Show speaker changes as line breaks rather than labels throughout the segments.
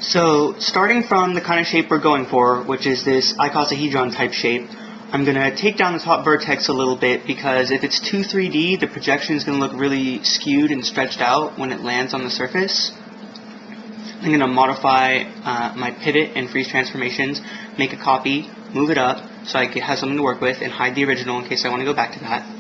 So starting from the kind of shape we're going for, which is this icosahedron type shape, I'm going to take down the top vertex a little bit because if it's too 3D, the projection is going to look really skewed and stretched out when it lands on the surface. I'm going to modify my pivot and freeze transformations, make a copy, move it up so I can have something to work with, and hide the original in case I want to go back to that.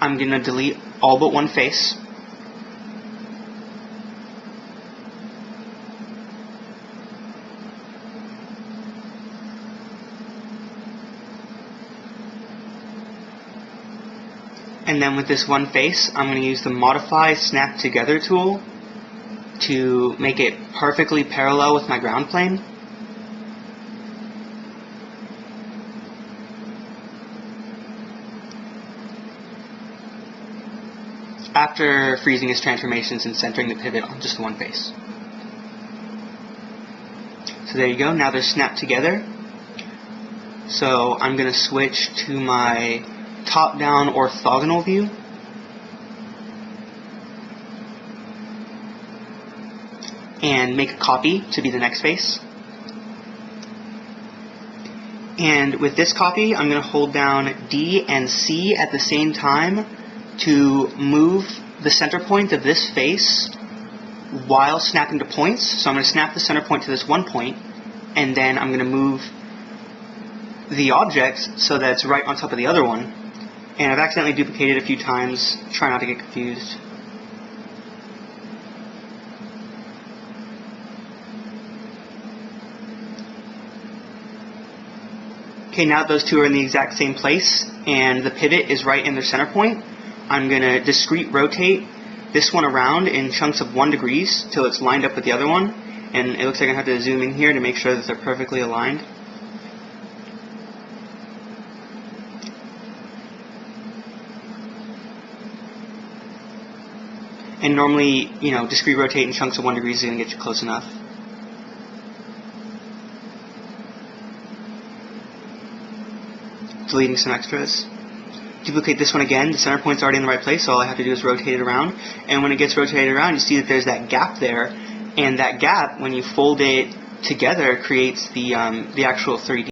I'm going to delete all but one face. And then with this one face, I'm going to use the Modify Snap Together tool to make it perfectly parallel with my ground plane. After freezing his transformations and centering the pivot on just one face. So there you go, now they're snapped together. So I'm going to switch to my top-down orthogonal view. And make a copy to be the next face. And with this copy, I'm going to hold down D and C at the same time to move the center point of this face while snapping to points. So I'm going to snap the center point to this one point, and then I'm going to move the object so that it's right on top of the other one. And I've accidentally duplicated a few times. Try not to get confused. Okay, now those two are in the exact same place, and the pivot is right in their center point. I'm going to discrete rotate this one around in chunks of 1 degree till it's lined up with the other one. And it looks like I have to zoom in here to make sure that they're perfectly aligned. And normally, discrete rotate in chunks of 1 degree is going to get you close enough. Deleting some extras. Duplicate this one again. The center point's already in the right place, so all I have to do is rotate it around. And when it gets rotated around, you see that there's that gap there. And that gap, when you fold it together, creates the actual 3D.